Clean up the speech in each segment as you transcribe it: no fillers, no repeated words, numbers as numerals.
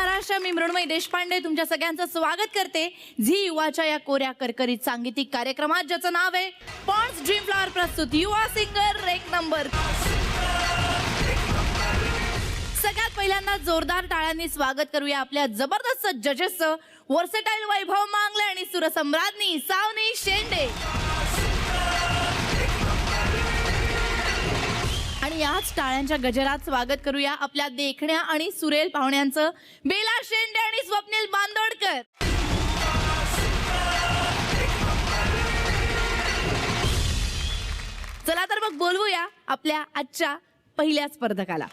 महाराष्ट्र. मी मृण्मयी देशपांडे तुमच्या सगळ्यांचं स्वागत करते झी युवाच्या या कोऱ्या करकरीत सांगीतिक कार्यक्रमात, ज्याचं नाव आहे पॉन्ड्स ड्रीम फ्लॉवर प्रस्तुत युवा सिंगर एक नंबर. सगळ्यात पहिल्यांदा जोरदार टाळ्यांनी स्वागत करूया आपल्या जबरदस्त जजेसचं. वर्सेटाईल वैभव मांगले आणि सुरसम्राज्ञी सावनी शेंडे. आणि याच टाळ्यांच्या गजरात स्वागत करूया आपल्या देखण्या आणि सुरेल पाहुण्यांचं. बेला शेंडे आणि स्वप्नील बांदोडकर. चला तर मग बोलवूया आपल्या आजच्या पहिल्या स्पर्धकाला.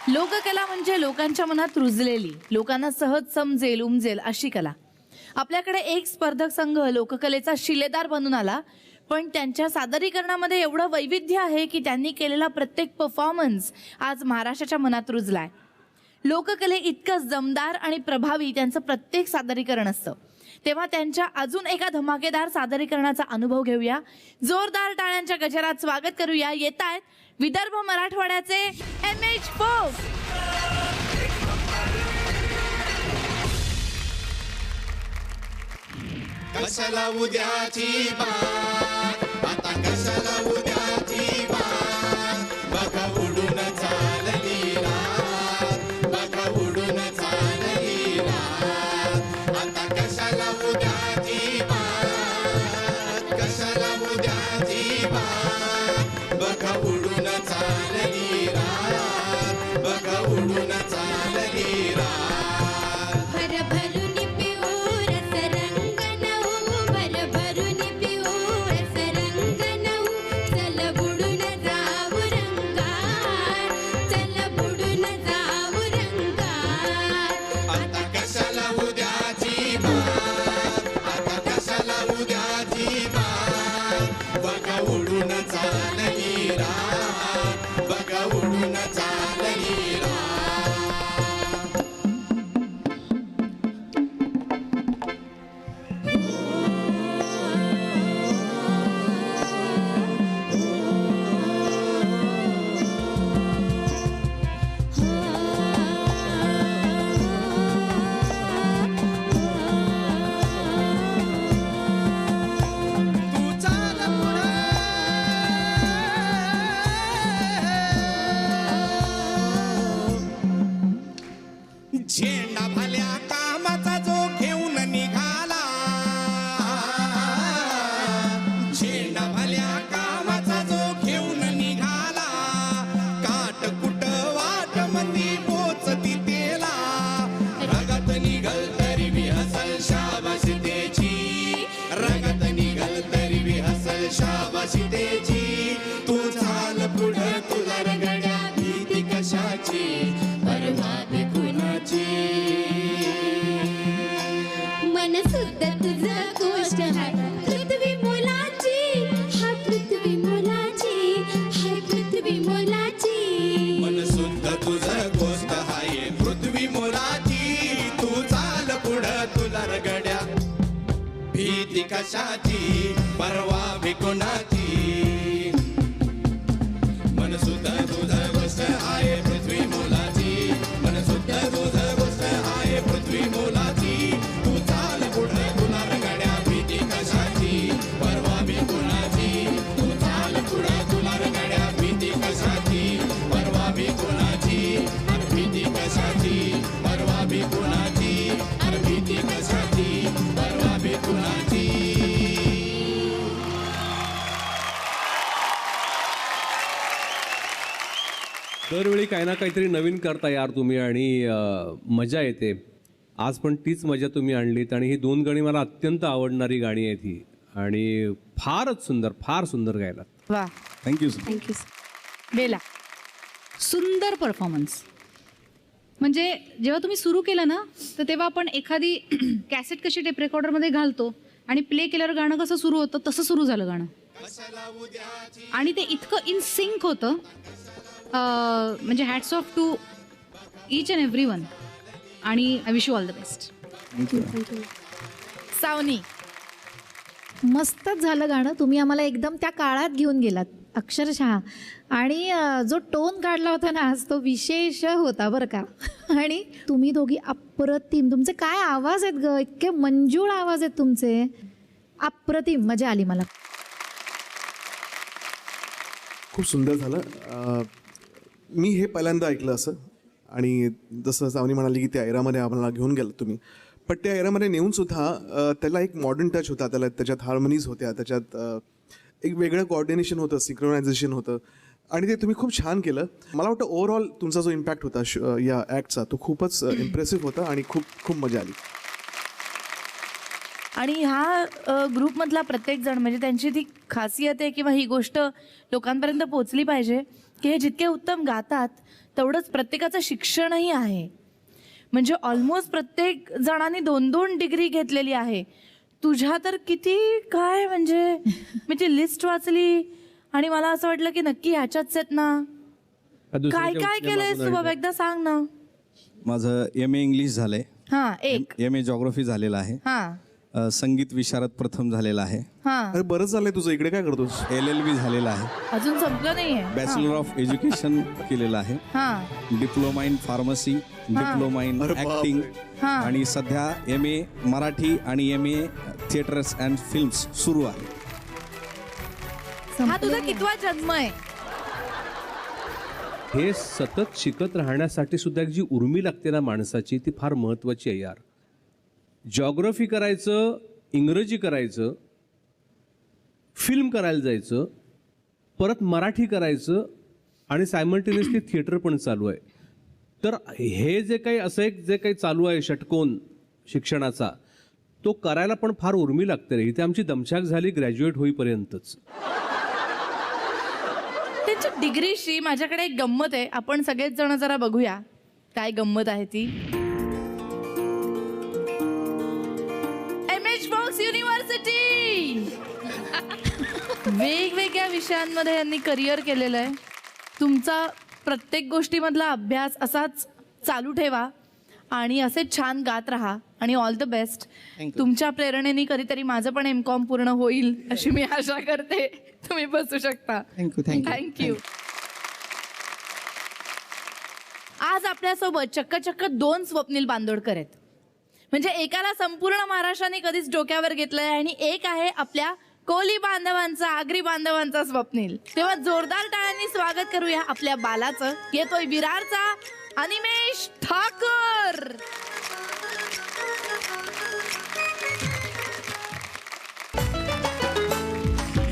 लोककला म्हणजे लोकांच्या मनात रुजलेली, लोकांना सहज समजेल उमजेल अशी कला. आपल्याकडे एक स्पर्धक संघ लोककलेचा शिलेदार बनून आला, पण त्यांच्या सादरीकरणामध्ये एवढं वैविध्य आहे की त्यांनी केलेला प्रत्येक परफॉर्मन्स आज महाराष्ट्राच्या मनात रुजलाय. लोककले इतकं जमदार आणि प्रभावी त्यांचं प्रत्येक सादरीकरण असतं. तेव्हा त्यांच्या अजून एका धमाकेदार सादरीकरणाचा अनुभव घेऊया. जोरदार टाळ्यांच्या गजरात स्वागत करूया. येत आहेत विदर्भ मराठवाड्याचे MH फोक. कशाला उद्याची बात, आता कशाला उद्याची बात, बघा उडून चालली रात, बघा उडून चालली रात. आता कशाला उद्याची बात, कशाला उद्याची बात, बघा उडून चालली रात, बघा उडून चालली रात. झेंडा भल्या कामाचा जो घेऊन निघाला, झेंडा भल्या कामाचा जो घेऊन निघाला, काट कुट वाट मंदी पोचती तेला, रगत निघल तरी बी हसल शाबाशी त्याची, रगत निघल तरी बी हसल शाबाशी त्याची. तू चाल पुढं तुला रगड्या भीती कशाची, परवा मन सुद्धा तुझं गोष्ट हाय पृथ्वी मोलाची, हाय पृथ्वी मोलाची, हाय पृथ्वी मोलाची. मन सुद्धा तुझं गोष्ट हाय पृथ्वी मोलाची. तू चाल पुढं तुला रगड्या भीती कशाची, परवा भिकुणाची. मन सुद्धा तुझं गोष्ट हाय पृथ्वी मोलाची, मन सुद्धा तुझं गोष्ट हाय पृथ्वी मोलाची. तू चाल पुढं तुला रगड्या भीती कशाची, परवा भिकुणाची. तू चाल पुढं तुला रगड्या भीती कशाची, परवा भिकुणाची. अरे भीती कशाची, परवा भिकुणाची, अरे भीती कशाची, परवा भिकुणाची. दरवेळी काही ना काहीतरी नवीन करता यार तुम्ही आणि मजा येते. आज पण तीच मजा तुम्ही आणलीत आणि ही दोन गाणी मला अत्यंत आवडणारी गाणी आहेत ही, आणि फारच सुंदर, फार सुंदर गायलात. वा, थँक्यू. थँक्यू. बेला, सुंदर परफॉर्मन्स. म्हणजे जेव्हा तुम्ही सुरू केलं ना, तर तेव्हा आपण एखादी कॅसेट कशी टेप रेकॉर्डरमध्ये घालतो आणि प्ले केल्यावर गाणं कसं सुरू होतं तसं सुरू झालं गाणं, आणि ते इतकं इन सिंक होतं. म्हणजे hats off to each and every one, आणि I wish you all the best. Savani. मस्तच झालं गाणं. तुम्ही आम्हाला एकदम त्या काळात घेऊन गेलात अक्षरशः. आणि जो टोन काढला होता ना आज, तो विशेष होता बरं का. आणि तुम्ही दोघी अप्रतिम. तुमचे काय आवाज आहेत ग, इतके मंजूळ आवाज आहेत तुमचे. अप्रतिम, मजा आली मला. खूप सुंदर झालं. मी हे पहिल्यांदा ऐकलं असं. आणि जसं सावनी म्हणाली की त्या एरामध्ये आम्हाला घेऊन गेलं तुम्ही, पण त्या एरामध्ये नेऊनसुद्धा त्याला एक मॉडर्न टच होता, त्याच्यात हार्मनीज होत्या, त्याच्यात एक वेगळं कोऑर्डिनेशन होतं, सिंक्रोनायझेशन होतं, आणि ते तुम्ही खूप छान केलं. मला वाटतं ओव्हरऑल तुमचा जो इम्पॅक्ट होता या ॲक्टचा तो खूपच इम्प्रेसिव्ह होता आणि खूप खूप मजा आली. आणि ह्या ग्रुपमधला प्रत्येक जण म्हणजे त्यांची ती खासियत आहे किंवा ही गोष्ट लोकांपर्यंत पोहोचली पाहिजे की हे जितके उत्तम गातात तेवढंच प्रत्येकाचं शिक्षणही आहे. म्हणजे ऑलमोस्ट प्रत्येक जणांनी 2-2 डिग्री घेतलेली आहे. तुझ्या तर किती काय, म्हणजे मी ती लिस्ट वाचली आणि मला असं वाटलं की नक्की ह्याच्याच आहेत ना. काय काय केलंयस तू बाबा, एकदा सांग ना. माझं MA इंग्लिश झालंय. हा, एक MA जॉग्राफी झालेलं आहे. हा संगीत विशारद प्रथम झालेला आहे. हा, अरे बरंच झालंय तुझं, इकडे काय करतोस? LLB झालेला आहे. अजून संपलं नाहीये. बॅचलर ऑफ एज्युकेशन केलेलं आहे. हा diploma in pharmacy, diploma in acting, हा. आणि सध्या MA मराठी आणि MA थिएटर्स अँड फिल्म्स सुरू आहे. हा तुझा कितवा जन्म आहे? हे सतत शिकत राहण्यासाठी सुद्धा एक जी उर्मी लागते ना माणसाची, ती फार महत्त्वाची आहे यार. जॉग्रफी करायचं, इंग्रजी करायचं, फिल्म करायला जायचं, परत मराठी करायचं, आणि सायमल्टेनियसली थिएटर पण चालू आहे. तर हे जे काही असं एक जे काही चालू आहे षटकोन शिक्षणाचा, तो करायला पण फार उर्मी लागते रे. इथे आमची दमछाक झाली ग्रॅज्युएट होईपर्यंतच. त्यांच्या डिग्रीशी माझ्याकडे एक गंमत आहे, आपण सगळेच जण जरा बघूया काय गंमत आहे ती. MH बॉक्स युनिव्हर्सिटी वेगवेगळ्या विषयांमध्ये यांनी करिअर केलेलं आहे. तुमचा प्रत्येक गोष्टीमधला अभ्यास असाच चालू ठेवा आणि असेच छान गात राहा आणि ऑल द बेस्ट. तुमच्या प्रेरणेने कधीतरी माझं पण MCOM पूर्ण होईल अशी मी आशा करते. तुम्ही बसू शकता. थँक्यू. आज आपल्यासोबत चक्क 2 स्वप्नील बांदोडकर आहेत. म्हणजे एकाला संपूर्ण महाराष्ट्राने कधीच डोक्यावर घेतलंय आणि एक आहे आपल्या कोली बांधवांचा, आगरी बांधवांचा स्वप्नील. तेव्हा जोरदार टाळ्यांनी स्वागत करूया आपल्या बालाचं. येतोय विरारचा अनिमेश ठाकर.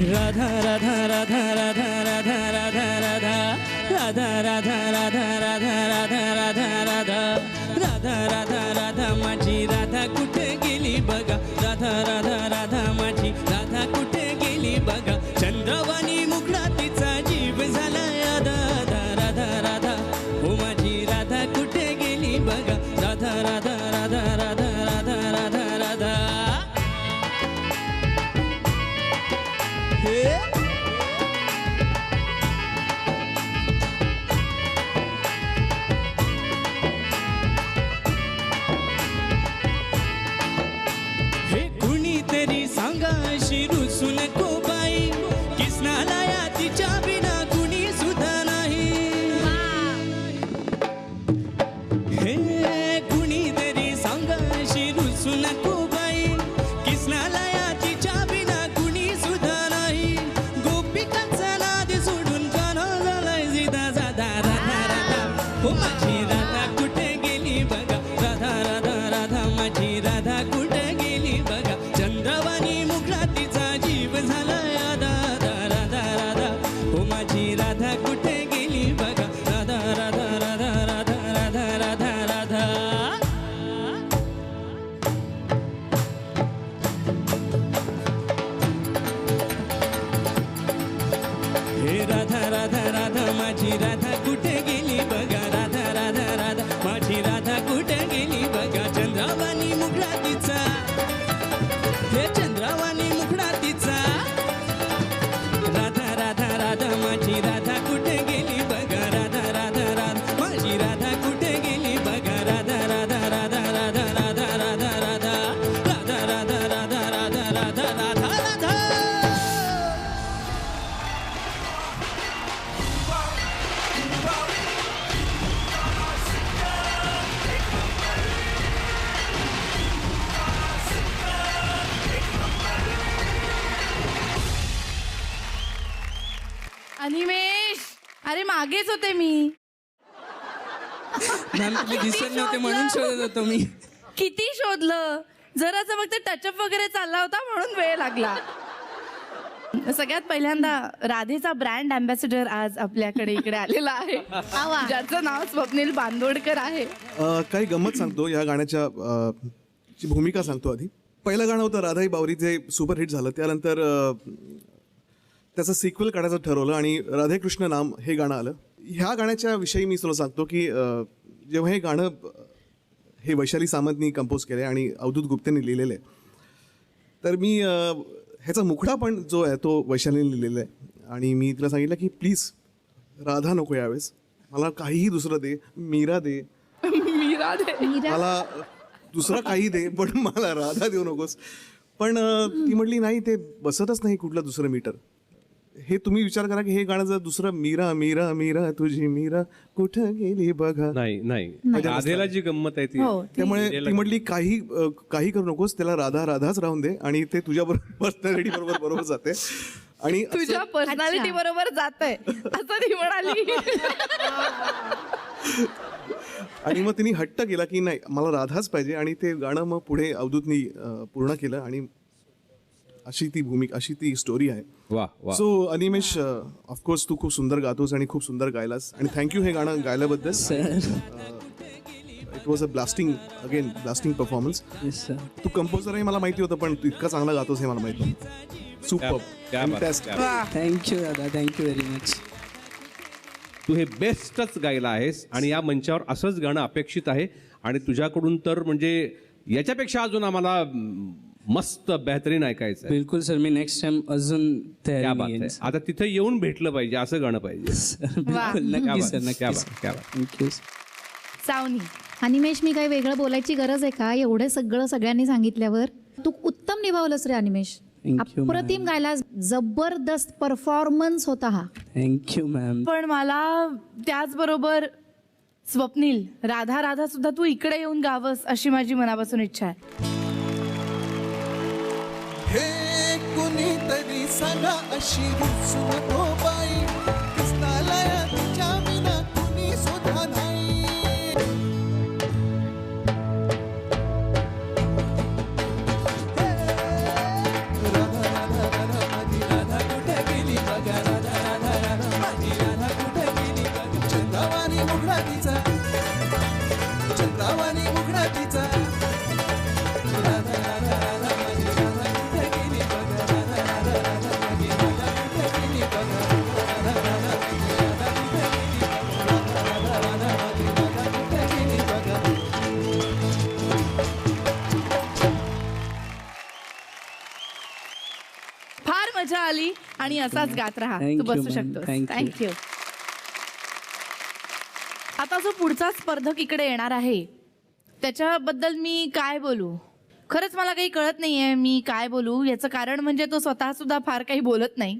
राधा राधा राधा राधा राधा राधा राधा राधा राधा राधा राधा राधा राधा राधा राधा राधा राधा माझी राधा कुठे गेली बघा. राधा राधा राधा माझी राधा कुठे गेली बघा. चंद्रवाणी मुखडा तिचा जीव झाला राधा राधा राधा. हो माझी राधा कुठे गेली बघा. राधा राधा राधा राधा राधा राधा राधा. हे कुणीतरी सांगा रुसू नको बाई. किसनाला या तिच्या बिना कुणी सुद्धा नाही. हे कुणीतरी सांगा रुसू नको बाई. किसनाला या तिच्या बिना कुणी सुद्धा नाही. गोपिकांचा नाद सोडून काना झालाय सीधा साधा. राधा राधा हो माझी राधा कुठे गेली बघा. राधा राधा राधा माझी राधा कुठे गेली बघा. चंद्रवाणी मुखडा तिचा जीव झाला राधा राधा राधा. हो माझी राधा कुठे गेली बघा. राधा राधा राधा राधा राधा राधा राधा. हे राधा राधा राधा माझी राधा कुठे गेली बघा. राधा राधा राधा माझी राधा कुठे गेली बघा. चंद्रवाणी मुखडा तिचा अनिमेश, अरे मागेच होते मी. मॅम तुम्ही दिसत नव्हते म्हणून शोधत होतो मी. किती शोधलं, जरासा फक्त टचअप वगैरे चालला होता म्हणून वेळ लागला. सगळ्यात पहिल्यांदा राधेचा ब्रँड अँबॅसेडर आज आपल्याकडे इकडे आलेला आहे, ज्याचं नाव स्वप्नील बांदोडकर आहे. काही गंमत सांगतो या गाण्याच्या ची भूमिका सांगतो आधी. पहिलं गाणं होतं राधाई बावरी, जे सुपरहिट झालं. त्यानंतर त्याचं सिक्वल काढायचं ठरवलं आणि राधे कृष्ण नाम हे गाणं आलं. ह्या गाण्याच्या विषयी मी तुला सांगतो की जेव्हा हे गाणं हे वैशाली सामंतनी कंपोज केलं आणि अवधूत गुप्तेने लिहिलेलं आहे, तर मी ह्याचा मुखडा पण जो आहे तो वैशालीने लिहिलेला आहे. आणि मी तिला सांगितलं की प्लीज राधा नको यावेळेस, मला काहीही दुसरं दे, मीरा दे, मला दुसरं काही दे, पण मला राधा देऊ नकोस. पण ती म्हटली नाही, ते बसतच नाही कुठलं दुसरं मीटर. हे तुम्ही विचार करा की हे गाणं जर दुसरं मीरा मीरा मीरा तुझी मीरा कुठं गेली बघा. नाही राधेला जी गंमत आहे ती, त्यामुळे ती म्हटली काही करू नकोस, त्याला राधा राधाच राहून दे आणि ते तुझ्या पर्सनॅलिटी बरोबर जाते आणि तुझ्या पर्सनॅलिटी बरोबर जातंय असं ती म्हणाली. आणि मग तिने हट्ट केला की नाही मला राधाच पाहिजे आणि ते गाणं मग पुढे अवधूतनी पूर्ण केलं आणि अशी ती भूमिका, अशी ती स्टोरी आहे. सो अनिमेश, ऑफकोर्स तू खूप सुंदर गातोस आणि खूप सुंदर गायलास आणि थँक्यू हे गाणं गायल्याबद्दल. It was a blasting performance. तू कंपोजर आहे मला माहिती होतं, पण तू इतका चांगला गातोस हे मला माहिती होतं. सुपर, थँक्यू दादा, थँक्यू व्हेरी मच. तू हे बेस्टच गायला आहेस आणि या मंचावर असंच गाणं अपेक्षित आहे. आणि तुझ्याकडून तर म्हणजे याच्यापेक्षा अजून आम्हाला मस्त बेहतरीन ऐकायचं आहे. बिलकुल सर, मी नेक्स्ट टाइम अजून क्या बात आहे. आता तिथे येऊन भेटलं पाहिजे असं गाणं पाहिजे. नक्की सर, नक्की. थँक्यू. सावनी, अनिमेश, मी काही वेगळं बोलायची गरज आहे का? एवढे सगळ्यांनी सांगितल्यावर तू उत्तम निभावलंस रे अनिमेश. अप्रतिम गायला, जबरदस्त परफॉर्मन्स होता हा. Thank you ma'am. पण मला त्याचबरोबर स्वप्नील, राधा सुद्धा तू इकडे येऊन गावस अशी माझी मनापासून इच्छा आहे. हे कुणीतरी सांगा अशी रुसू नको बाई, कृष्णालया तुझ्या विना कुणी सुद्धा नाही. राधा कुठे गेली बघा, राधा माझी राधा कुठे गेली बघा. चंद्रावानी मुखडा तिचा, चंद्रावानी मुखडा तिचा. फार मजा आली आणि असाच गात राहा. तू बसू शकतोस. थँक्यू. आता जो पुढचा स्पर्धक इकडे येणार आहे त्याच्याबद्दल मी काय बोलू, खरंच मला काही कळत नाहीये मी काय बोलू. याचं कारण म्हणजे तो स्वतः सुद्धा फार काही बोलत नाही.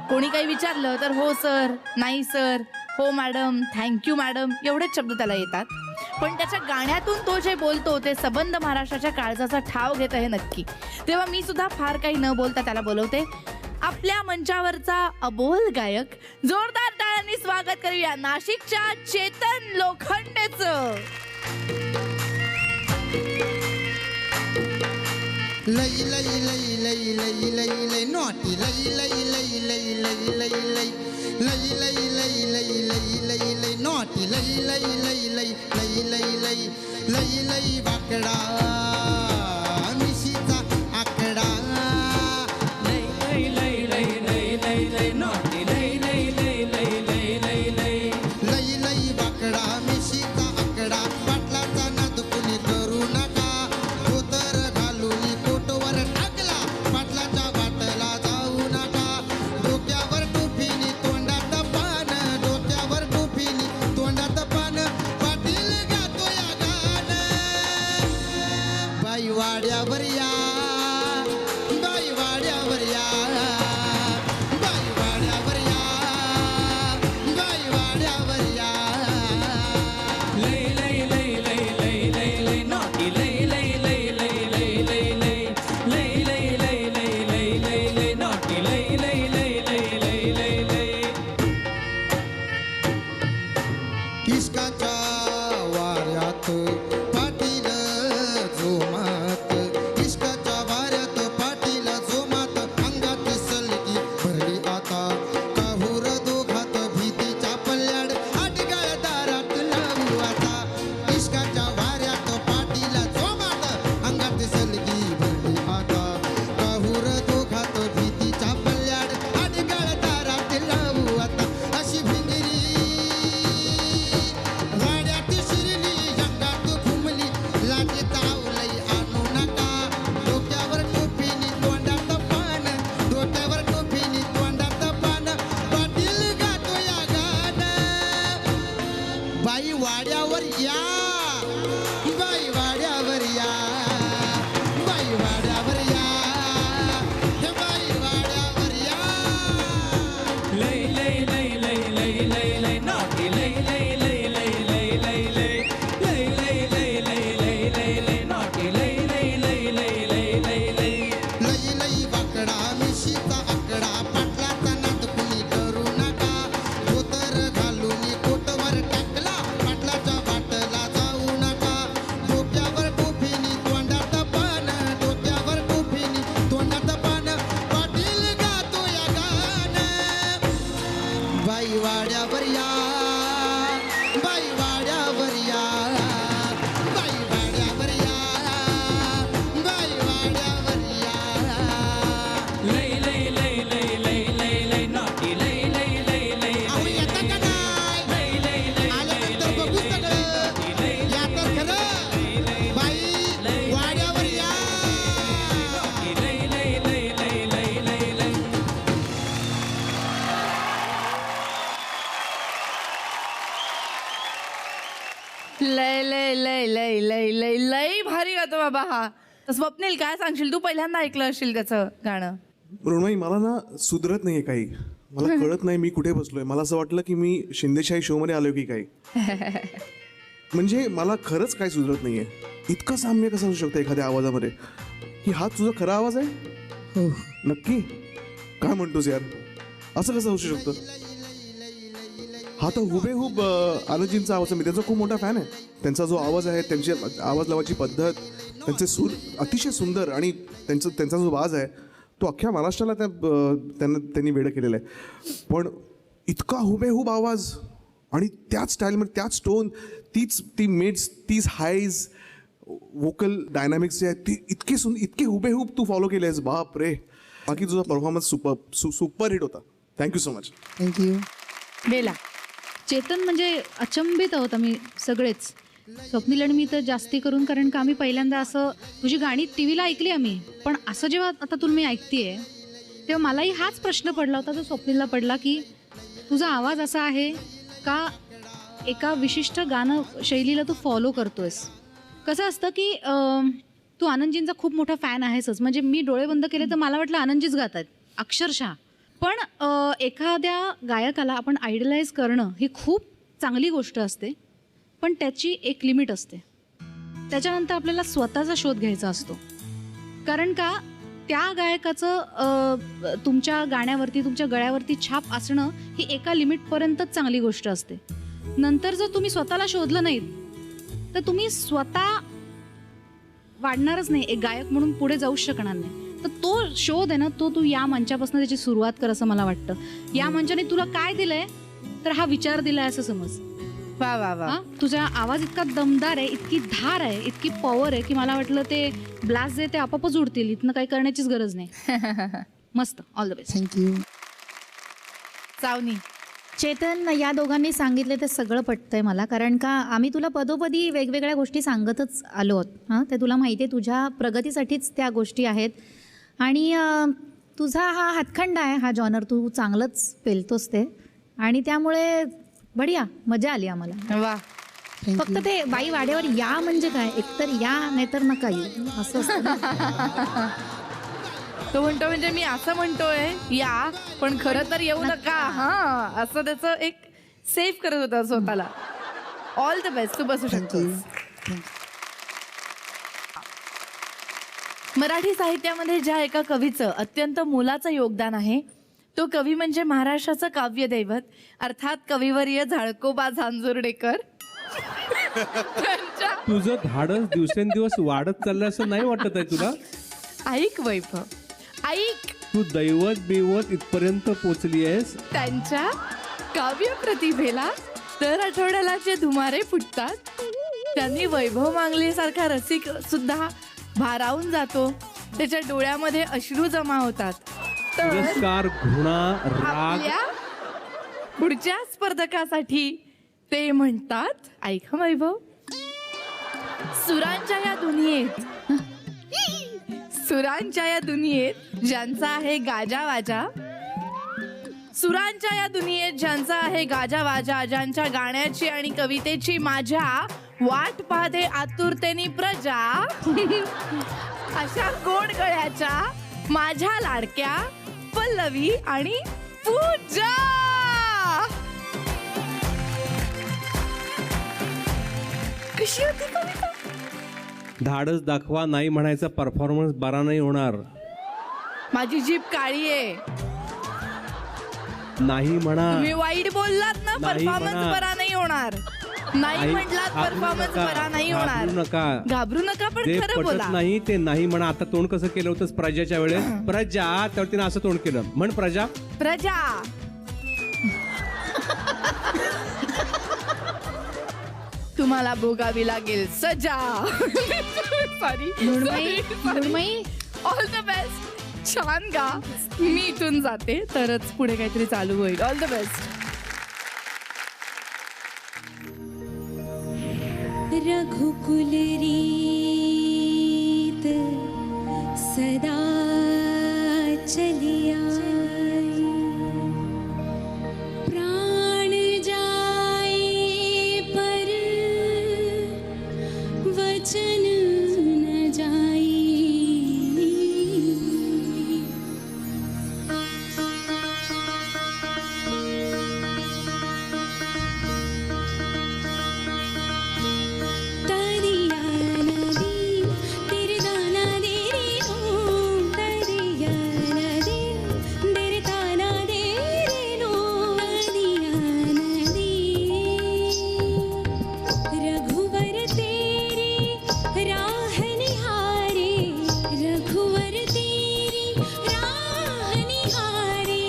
कोणी काही विचारलं तर हो सर, नाही सर, हो मॅडम, थँक्यू मॅडम, एवढेच शब्द त्याला येतात. पण त्याच्या गाण्यातून तो जे बोलतो ते सबंध महाराष्ट्राच्या काळजाचा ठाव घेत आहे नक्की. तेव्हा मी सुद्धा फार काही न बोलता त्याला बोलवते. आपल्या मंचावरचा अबोल गायक, जोरदार टाळ्यांनी स्वागत करूया नाशिकच्या चेतन लोखंडेचं. लई लई लई लई लई लई लई नॉटी लई लई लई लई लई लई लई लई लई लई लई लई लई लई नॉटी लई लई लई लई लई लई लई लई लई वाकडा मिशीचा आकडा. लई लई लई लई लई लई नॉटी लई लई लई लई लई लई लई लई लई वाकडा मिशीचा आकडा. पाटलाचा नाद कुणी करू नका, धोतर घालून कोटवर टाकला, पाटलाच्या वाटला जाऊ नका. डोक्यावर टोपीनी तोंडात पान, डोक्यावर टोपीनी तोंडात पान, पाटील गातो या गाणं. बाई स्वप्नील, काय सांगशील? तू पहिल्यांदा ऐकलं असेल त्याचं गाणं. मृण्मयी, मला ना सुधरत नाहीये काही. मला कळत नाही मी कुठे बसलोय. मला असं वाटलं की मी शिंदेशाही शो मध्ये आलोय की काही. म्हणजे मला खरंच काय सुधरत नाहीये. इतकं साम्य कसं असू शकतं एखाद्या आवाजामध्ये, की हा तुझा खरा आवाज आहे? हो नक्की? काय म्हणतोस यार, असं कसं असू शकतं? हा तर हुबेहूब आनंदजींचा आवाज आहे. मी त्यांचा खूप मोठा फॅन आहे. त्यांचा जो आवाज आहे, त्यांची आवाज लावायची पद्धत, त्यांचे सूर अतिशय सुंदर, आणि त्यांचा जो आवाज आहे तो अख्ख्या महाराष्ट्राला त्यांनी वेडं केलेलं आहे. पण इतका हुबेहूब आवाज आणि त्याच स्टाईलमध्ये, त्याच टोन, ती मिड्स, तीच हायज, वोकल डायनॅमिक्स जे आहेत ती इतके हुबेहूब तू फॉलो केले आहेस. बाप रे. बाकी तुझा परफॉर्मन्स सुपर हिट होता. Thank you so much. Thank you. Bela. Chetan म्हणजे अचंबित आहोत आम्ही सगळेच, स्वप्नील आणि मी तर जास्ती करून, कारण का आम्ही पहिल्यांदा असं तुझी गाणी टी व्हीला ऐकली आम्ही, पण असं जेव्हा आता तुला मी ऐकतेय तेव्हा मलाही हाच प्रश्न पडला होता जो स्वप्नीलला पडला, की तुझा आवाज असा आहे का एका विशिष्ट गाणं शैलीला तू फॉलो करतोयस. कसं असतं की तू आनंदजींचा खूप मोठा फॅन आहेसच, म्हणजे मी डोळे बंद केले तर मला वाटलं आनंदजीच गात आहेत अक्षरशः. पण एखाद्या गायकाला आपण आयडलाइज करणं ही खूप चांगली गोष्ट असते, पण त्याची एक लिमिट असते. त्याच्यानंतर आपल्याला स्वतःचा शोध घ्यायचा असतो, कारण का त्या गायकाचं तुमच्या गाण्यावरती, तुमच्या गळ्यावरती छाप असणं ही एका लिमिटपर्यंतच चांगली गोष्ट असते. नंतर जर तुम्ही स्वतःला शोधलं नाहीत तर तुम्ही स्वतः वाढणारच नाही, एक गायक म्हणून पुढे जाऊच शकणार नाही. तर तो शोध आहे ना, तो तू या मंचापासून त्याची सुरुवात कर असं मला वाटतं. या मंचाने तुला काय दिलंय, तर हा विचार दिलाय असं समज. वा वा वा. तुझा आवाज इतका दमदार आहे, इतकी धार आहे, इतकी पॉवर आहे की मला वाटलं ते ब्लास्ट जे ते आपापच उडतील, इथनं काही करण्याचीच गरज नाही. मस्त. All the best. Thank you. Savani. Chetan, या दोघांनी सांगितले ते सगळं पटतंय मला, कारण का आम्ही तुला पदोपदी वेगवेगळ्या गोष्टी सांगतच आलो आहोत. हां, ते तुला माहिती आहे, तुझ्या प्रगतीसाठीच त्या गोष्टी आहेत. आणि तुझा हा हातखंडा आहे, हा जॉनर तू चांगलंच पेलतोस ते, आणि त्यामुळे बढिया मजा आली आम्हाला. वा. फक्त ते बाई वाड्यावर या म्हणजे काय, एकतर या नाहीतर नका येऊ, असं असतं. तो म्हणतो म्हणजे मी असं म्हणतोय या, पण खरं तर येऊ नका. हा, असं त्याचं एक सेफ करत होता स्वतःला. All the best. तू बसू शकतोस. मराठी साहित्यामध्ये ज्या एका कवीचं अत्यंत मोलाचं योगदान आहे, तो कवी म्हणजे महाराष्ट्राचं काव्यदैवत, अर्थात कविवर्य झाळकोबा झांजुर्डेकर. तुझं धाडस दिवसेंदिवस वाढत चाललं असं नाही वाटत आहे तुला? ऐक वैभव, ऐक. तू दैवत बिवत इथपर्यंत पोचली आहेस. त्यांच्या काव्य प्रतिभेला दर आठवड्याला जे धुमारे फुटतात, त्यांनी वैभव मांगले सारखा रसिक सुद्धा भारावून जातो. त्याच्या डोळ्यामध्ये अश्रू जमा होतात. तर तिरस्कार, घृणा, राग. आपल्या पुढच्या स्पर्धकासाठी ते म्हणतात, ऐका वैभव, सुरांच्या या दुनियेत ज्यांचा आहे गाजावाजा, सुरांच्या या दुनियेत ज्यांचा आहे गाजावाजा, ज्यांच्या गाण्याची आणि कवितेची माझ्या वाट पाहते आतुरतेने प्रजा, अशा गोड गळ्याच्या माझ्या लाडक्या पल्लवी आणि पूजा. कशी होती कविता? धाडस दाखवा, नाही म्हणायचा परफॉर्मन्स बरा नाही होणार. माझी जीभ काळी आहे. नाही म्हणा. तुम्ही वाईट बोललात ना, नाही परफॉर्मन्स म्हणा. बरा नाही होणार. नाही म्हटलात परफॉर्मन्स बरा नाही होणार. घाबरू नका, पण ते खरं पटत बोला. नाही ते नाही म्हणा. आता तोंड कसं केलं होतं प्रजाच्या वेळेस? प्रजा, त्यावर तिने असं तोंड केलं. म्हण प्रजा. प्रजा. तुम्हाला भोगावी लागेल सजा. Sorry. Mrunmayi, all the best. छान गा. मी इथून जाते, तरच पुढे काहीतरी चालू होईल. All the best. रघुकुल रीत सदा चलिया, प्राण जाए पर वचन न जाए, राह निहारे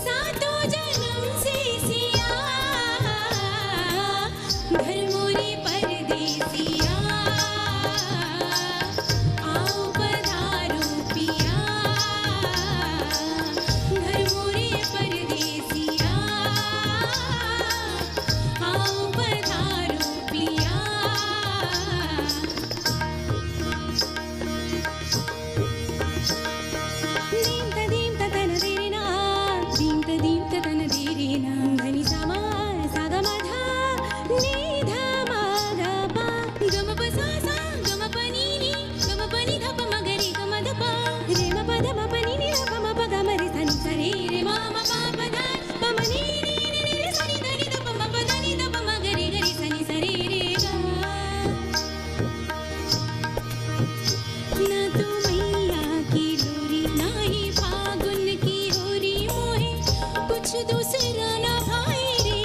सातों जन्म से सिया घर मोरे परदेसिया आओ पधारो पिया घर मोरे परदेसिया आओ पधारो पिया दीम तन देना दीम तन देना धनी सामा सागा माधा नी धा मा गा पा गम प सा सा गम प नी नी गम प नी ध प म ग रे ग म ध प रे म प ध म प नी नी ध प म प ग म रे सा नी सा रे रे म म प प ध प म नी नी नी नी रे सा नी ध नी ध प म प ध नी ध प म ग रे सा नी सा रे रे गा ना तू मैया की लोरी ना ही फागुन की होरी मोहे कुछ दूसरा ना भाई रे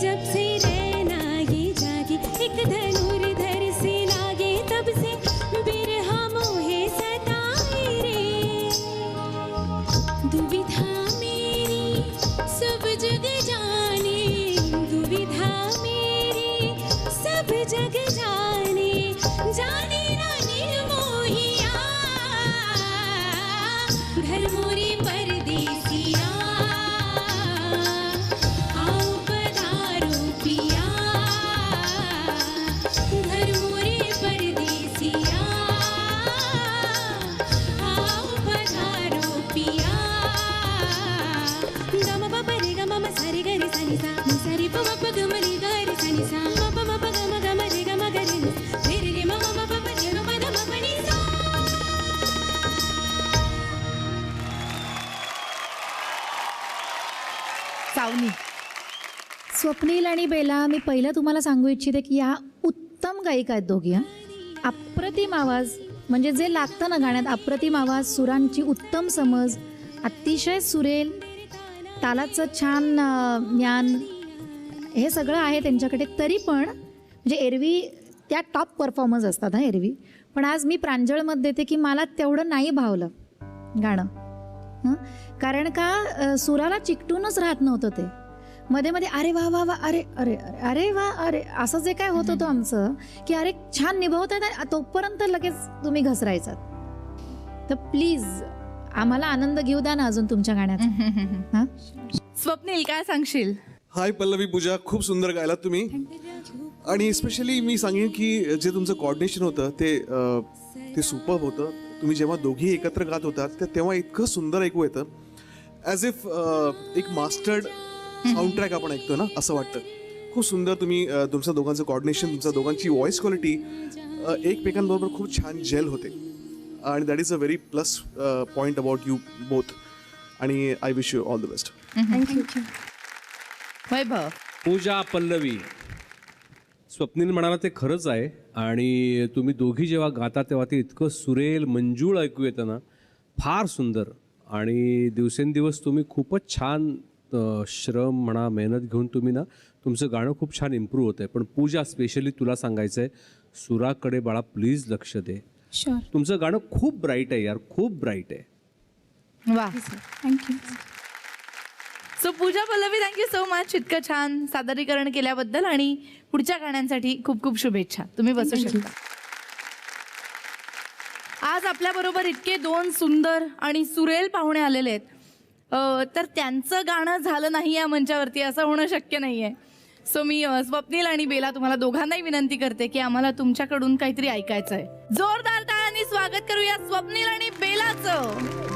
जब से रहना ये जागे एक धनुर्धर से लागे तब से बिरहा मोहे सताए रे दुविधा मेरी सब जग जाने दुविधा मेरी सब जग जाने जाने ना निर्मोहिया घर मोरे परदेसिया आओ पधारो पिया घर मोरे परदेसिया आओ पधारो पिया गम प प रे ग म म सा रे ग रे सा नि सा नि सा रे प म प ग म रे ग रे सा नि सा म प म प ग म रे ग म ग रे नि रे रे रे म म प प रे ग म ध म प नि सा सावनी. स्वप्नील आणि बेला, मी पहिलं तुम्हाला सांगू इच्छिते की ह्या उत्तम गायिका आहेत दोघी. हं. अप्रतिम आवाज, म्हणजे जे लागतं ना गाण्यात, अप्रतिम आवाज, सुरांची उत्तम समज, अतिशय सुरेल, तालाचं छान ज्ञान, हे सगळं आहे त्यांच्याकडे. तरी पण म्हणजे एरवी त्या टॉप परफॉर्मर्स असतात हां एरवी, पण आज मी प्रांजळ मत देते की मला तेवढं नाही भावलं गाणं. हं. कारण का सुराला चिकटूनच राहत नव्हतं ते. मध्ये मध्ये अरे वा वा वा, अरे अरे अरे अरे वा अरे, असं जे काय होत होतं आमचं की अरे छान निभावतात तोपर्यंत लगेच तुम्ही घसरायचात. तर प्लीज आम्हाला आनंद घेऊ द्या ना अजून तुमच्या गाण्याचा. हां स्वप्नील, काय सांगशील? हाय पल्लवी, पूजा, खूप सुंदर गायलात तुम्ही. आणि स्पेशली मी सांगेन की जे तुमचं कॉर्डिनेशन होतं ते सुपर होतं. तुम्ही जेव्हा दोघी एकत्र गात होतात तेव्हा इतकं सुंदर ऐकू येतं, ॲज इफ एक मास्टर्ड साऊंड ट्रॅक आपण ऐकतो ना, असं वाटतं. खूप सुंदर तुम्ही तुमच्या दोघांचं कॉर्डिनेशन, तुमच्या दोघांची व्हॉइस क्वालिटी एकमेकांबरोबर खूप छान जेल होते. आणि that is a very plus point about you both. आणि I wish you all the best. Thank you. Vaibhav. Pooja, Pallavi, Swapnil म्हणाला ते खरंच आहे. आणि तुम्ही दोघी जेव्हा गाता तेव्हा ते इतकं सुरेल मंजूळ ऐकू येतं ना, फार सुंदर. आणि दिवसेंदिवस तुम्ही खूपच छान श्रम म्हणा, मेहनत घेऊन तुम्ही ना तुमचं गाणं खूप छान इम्प्रूव्ह होतं आहे. पण पूजा, स्पेशली तुला सांगायचं आहे, सुराकडे बाळा प्लीज लक्ष दे. शुअर. तुमचं गाणं खूप ब्राईट आहे यार, खूप ब्राईट आहे. वा. थँक्यू. सो पूजा, पल्लवी, थँक्यू सो मच इतकं छान सादरीकरण केल्याबद्दल. आणि पुढच्या गाण्यांसाठी खूप खूप शुभेच्छा. तुम्ही बसू शकता. आज आपल्याबरोबर इतके दोन सुंदर आणि सुरेल पाहुणे आलेले आहेत, तर त्यांचं गाणं झालं नाही या मंचावरती असं होणं शक्य नाही आहे. सो मी स्वप्नील आणि बेला तुम्हाला दोघांनाही विनंती करते की आम्हाला तुमच्याकडून काहीतरी ऐकायचं आहे. जोरदार टाळ्यांनी स्वागत करूया स्वप्नील आणि बेलाचं.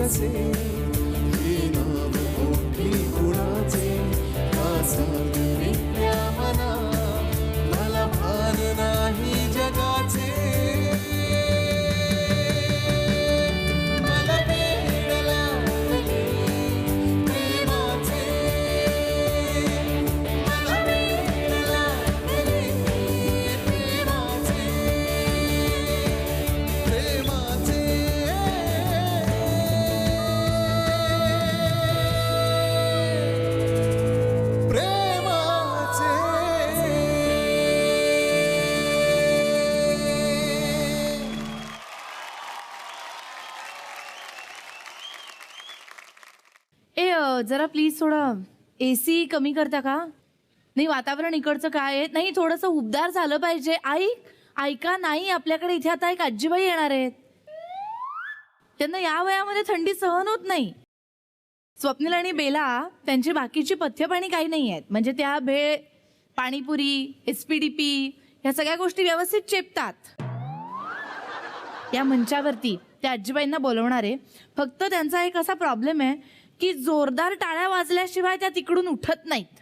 कुणाचे हे नाव मोठी कुणाचे का सांगते त्या मना मला भान नाही जगाचे मला वेड लागले प्रेमाचे मला वेड लागले प्रेमाचे प्रेमाचे जरा प्लीज थोडं AC कमी करता का? नाही, वातावरण इकडचं काय आहे, नाही थोडंसं उबदार झालं पाहिजे. ऐका नाही, आपल्याकडे इथे आता एक आजीबाई येणार आहेत. त्यांना या वयामध्ये थंडी सहन होत नाही. स्वप्नील आणि बेला त्यांची बाकीची पथ्यपाणी काही नाही आहेत. म्हणजे त्या भेळ, पाणीपुरी, SPD ह्या सगळ्या गोष्टी व्यवस्थित चेपतात. या मंचावरती त्या आजीबाईंना बोलवणार आहे. फक्त त्यांचा एक असा प्रॉब्लेम आहे की जोरदार टाळ्या वाजल्याशिवाय त्या तिकडून उठत नाहीत.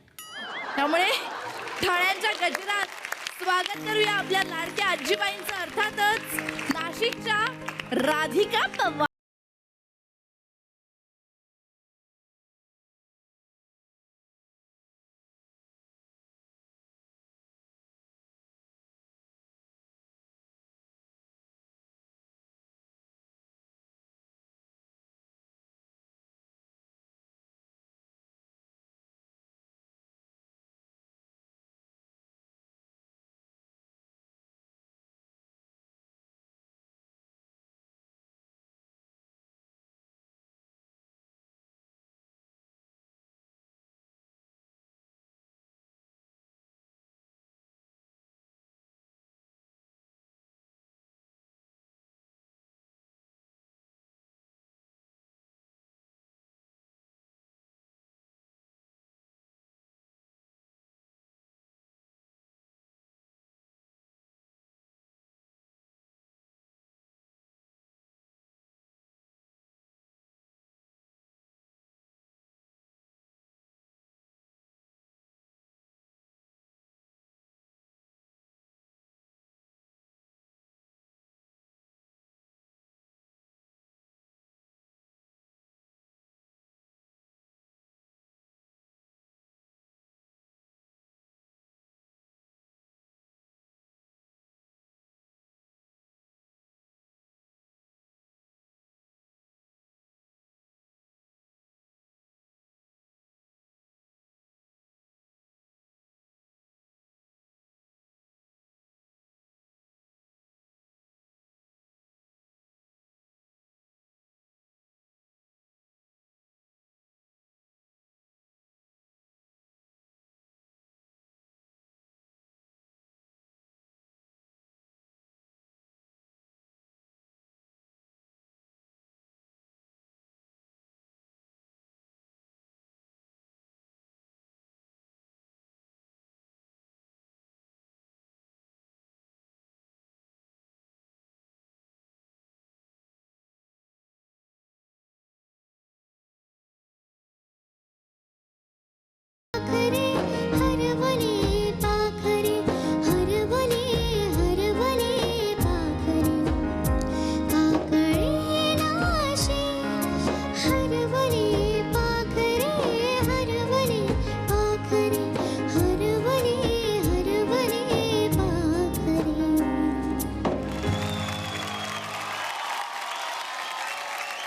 त्यामुळे टाळ्यांच्या गजरात स्वागत करूया आपल्या लाडक्या आजीबाईंचं, अर्थातच नाशिकच्या राधिका पवार.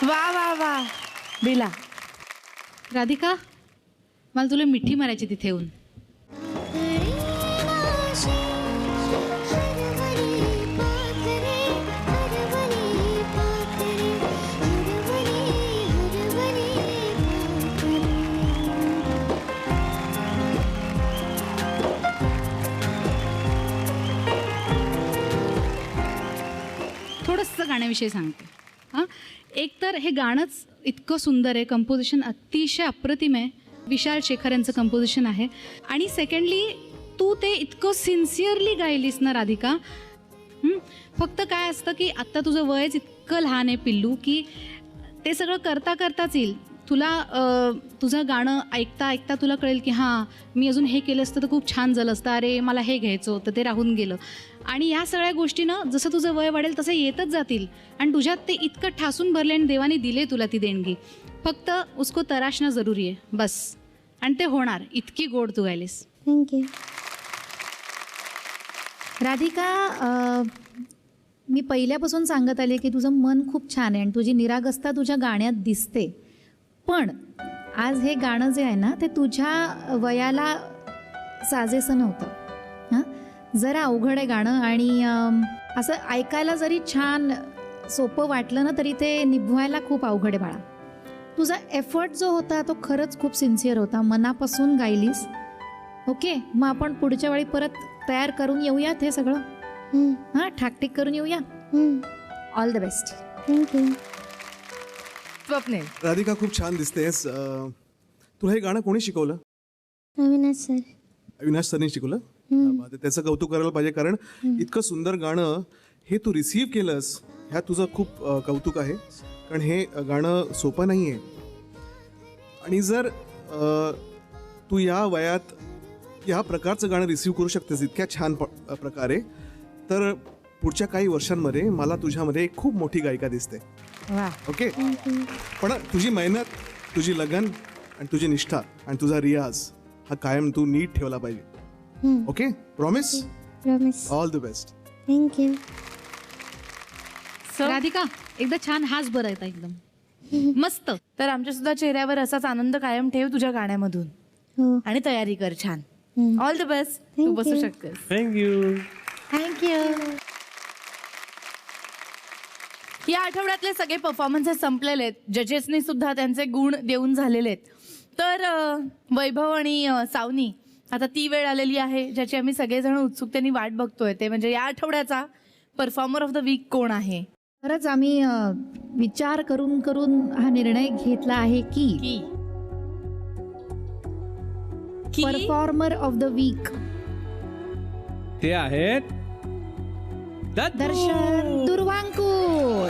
वा वा वा. बेला, राधिका, मला तुला मिठी मारायची तिथे येऊन. थोडंसं गाण्याविषयी सांगते. हां, एक तर हे गाणंच इतकं सुंदर आहे, कंपोजिशन अतिशय अप्रतिम आहे, विशाल शेखर यांचं कंपोजिशन आहे. आणि सेकंडली तू ते इतकं सिन्सिअरली गायलीस ना राधिका. फक्त काय असतं की आत्ता तुझं वयच इतकं लहान आहे पिल्लू, की ते सगळं करता करताच येईल तुला. तुझं गाणं ऐकता ऐकता तुला कळेल की हां, मी अजून हे केलं असतं तर खूप छान झालं असतं, अरे मला हे घ्यायचं होतं ते राहून गेलं. आणि या सगळ्या गोष्टी ना जसं तुझं वय वाढेल तसं येतच जातील आणि तुझ्यात ते इतकं ठासून भरले आणि देवाने दिले तुला ती देणगी. फक्त उसको तराशणं जरुरी आहे बस, आणि ते होणार. इतकी गोड तू गायलीस. थँक्यू. राधिका, मी पहिल्यापासून सांगत आले की तुझं मन खूप छान आहे आणि तुझी निरागसता तुझ्या गाण्यात दिसते. पण आज हे गाणं जे आहे ना ते तुझ्या वयाला साजेसं नव्हतं. हां, जरा अवघड आहे गाणं आणि असं ऐकायला जरी छान सोपं वाटलं ना तरी ते निभवायला खूप अवघड आहे बाळा. तुझा एफर्ट जो होता तो खरंच खूप सिन्सिअर होता, मनापासून गायलीस. ओके, मग आपण पुढच्या वेळी परत तयार करून येऊयात हे सगळं. हां, ठाकटीक करून येऊया. All the best. Thank you. Swapnil, Radhika खूप छान दिसतेस. तुला हे गाणं कोणी शिकवलं? अविनाश सर. अविनाश सरने शिकवलं. त्याचं कौतुक करायला पाहिजे, कारण इतकं सुंदर गाणं हे तू रिसीव्ह केलंस ह्या तुझं खूप कौतुक आहे. कारण हे गाणं सोपं नाही आहे. आणि जर तू या वयात या प्रकारचं गाणं रिसीव्ह करू शकतेस इतक्या छान प्रकारे, तर पुढच्या काही वर्षांमध्ये मला तुझ्यामध्ये एक खूप मोठी गायिका दिसते. ओके, पण तुझी मेहनत, तुझी लगन आणि तुझी निष्ठा आणि तुझा रियाज हा कायम तू नीट ठेवला पाहिजे. Okay, promise? Promise. All the best. Thank you. Radhika, एकदा छान हास बरं येतं एकदम मस्त. तर आमच्या सुद्धा चेहऱ्यावर असाच आनंद कायम ठेव तुझ्या गाण्यामधून हो. आणि तयारी कर छान. All the best. तू Thank बसू you. शकतेस. थँक्यू. थँक्यू. या आठवड्यातले सगळे परफॉर्मन्सेस संपलेले आहेत. जजेसनी सुद्धा त्यांचे गुण देऊन झालेले आहेत. तर वैभव आणि सावनी, आता ती वेळ आलेली आहे ज्याची आम्ही सगळेजण उत्सुकतेने वाट बघतोय. ते म्हणजे या आठवड्याचा परफॉर्मर ऑफ द वीक कोण आहे. खरंच आम्ही विचार करून करून हा निर्णय घेतला आहे की परफॉर्मर ऑफ द वीक ते आहेत दर्शन दुर्वांकूर.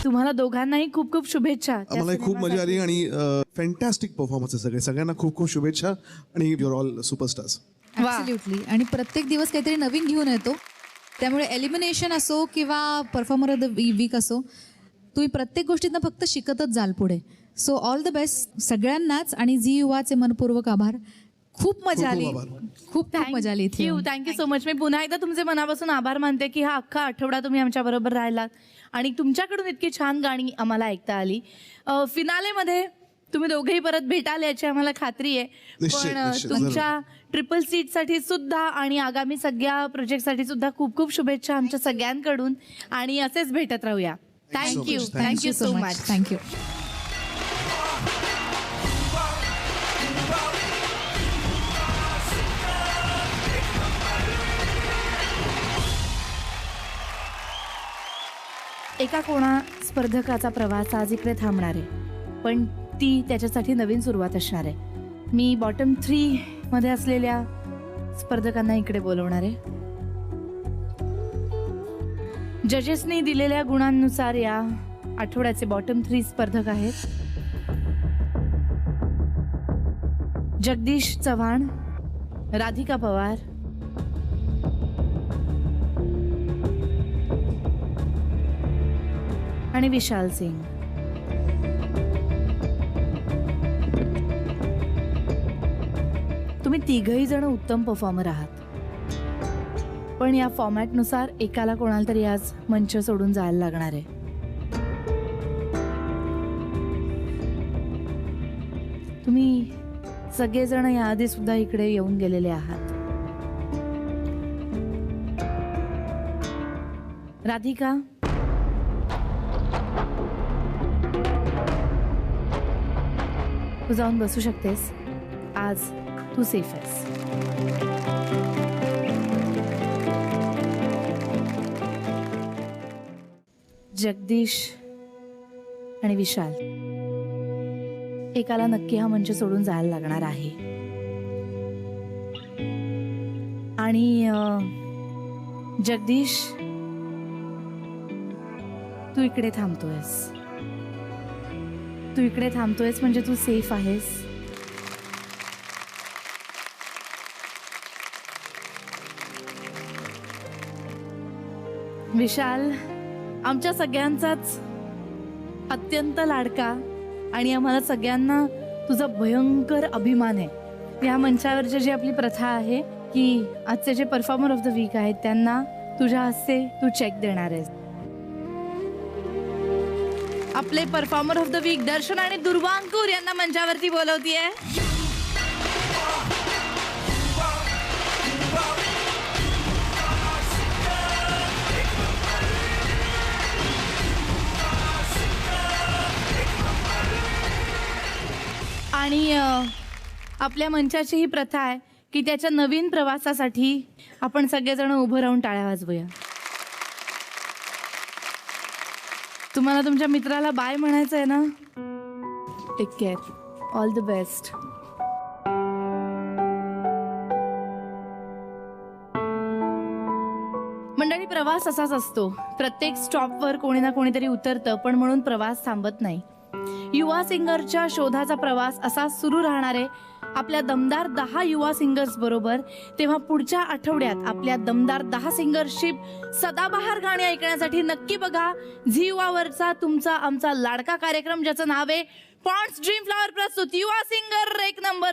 तुम्हाला दोघांनाही खूप खूप शुभेच्छा. त्या आम्हाला खूप मजा आली आणि फॅन्टॅस्टिक परफॉर्मन्स आहे सगळ्यांना खूप खूप शुभेच्छा आणि युअर ऑल सुपरस्टार्स. ॲब्सोल्युटली. आणि प्रत्येक दिवस काहीतरी नवीन घेऊन येतो, त्यामुळे एलिमिनेशन असो किंवा परफॉर्मर ऑफ द वीक असो, तुम्ही प्रत्येक गोष्टीतनं फक्त शिकतच जाल पुढे. सो ऑल द बेस्ट सगळ्यांनाच. आणि झी युवाचे मनपूर्वक आभार. खूप मजा आली, खूप मजा आली इथे. Thank you so much. मी पुन्हा एकदा तुमचे मनापासून आभार मानते की हा अख्खा आठवडा तुम्ही आमच्या बरोबर राहिलात आणि तुमच्याकडून इतकी छान गाणी आम्हाला ऐकता आली. फिनालेमध्ये तुम्ही दोघेही परत भेटाल याची आम्हाला खात्री आहे. पण तुमच्या ट्रिपल सीटसाठी सुद्धा आणि आगामी सगळ्या प्रोजेक्टसाठी सुद्धा खूप खूप शुभेच्छा आमच्या सगळ्यांकडून. आणि असेच भेटत राहूया. Thank you so much. थँक्यू. एका कोणा स्पर्धकाचा प्रवास आज इकडे थांबणार आहे, पण ती त्याच्यासाठी नवीन सुरुवात असणार आहे. मी बॉटम 3 मध्ये असलेल्या स्पर्धकांना इकडे बोलवणार आहे. जजेसनी दिलेल्या गुणांनुसार या आठवड्याचे बॉटम 3 स्पर्धक आहेत जगदीश चव्हाण, राधिका पवार, आणि विशाल सिंग. तुम्ही तिघही जण उत्तम परफॉर्मर आहात, पण या फॉर्मॅटनुसार एकाला कोणाला तरी आज मंच सोडून जायला लागणार आहे. तुम्ही सगळेजण याआधी सुद्धा इकडे येऊन गेलेले आहात. राधिका, तू जाऊन बसू शकतेस. आज तू सेफ आहेस. जगदीश आणि विशाल, एकाला नक्की हा मंच सोडून जायला लागणार आहे. आणि जगदीश, तू इकडे थांबतोयस म्हणजे तू सेफ आहेस. विशाल, आमच्या सगळ्यांचाच अत्यंत लाडका आणि आम्हाला सगळ्यांना तुझा भयंकर अभिमान आहे. या मंचावरची जी आपली प्रथा आहे की आजचे जे परफॉर्मर ऑफ द वीक आहेत त्यांना तुझ्या हस्ते तू चेक देणार आहेस. आपले परफॉर्मर ऑफ द वीक दर्शन आणि दुर्वांकूर यांना मंचावरती बोलवतीये. आणि आपल्या मंचाची ही प्रथा आहे की त्याच्या नवीन प्रवासासाठी आपण सगळेजण उभं राहून टाळ्या वाजवूया. तुम्हाला तुमच्या मित्राला बाय म्हणायचं आहे ना? Take care. All the best. मंडळी, प्रवास असाच असतो. प्रत्येक स्टॉपवर कोणी ना कोणीतरी उतरतं, पण म्हणून प्रवास थांबत नाही. युवा सिंगरच्या शोधाचा प्रवास असा सुरू राहणार आहे आपल्या दमदार 10 युवा सिंगर्स बरोबर. तेव्हा पुढच्या आठवड्यात आपल्या दमदार 10 सिंगर्सशिप सदाबहार गाणी ऐकण्यासाठी नक्की बघा झी युवावरचा तुमचा आमचा लाडका कार्यक्रम, ज्याचं नाव आहे पॉन्ड्स ड्रीम फ्लॉवर प्रस्तुत युवा सिंगर 1 नंबर.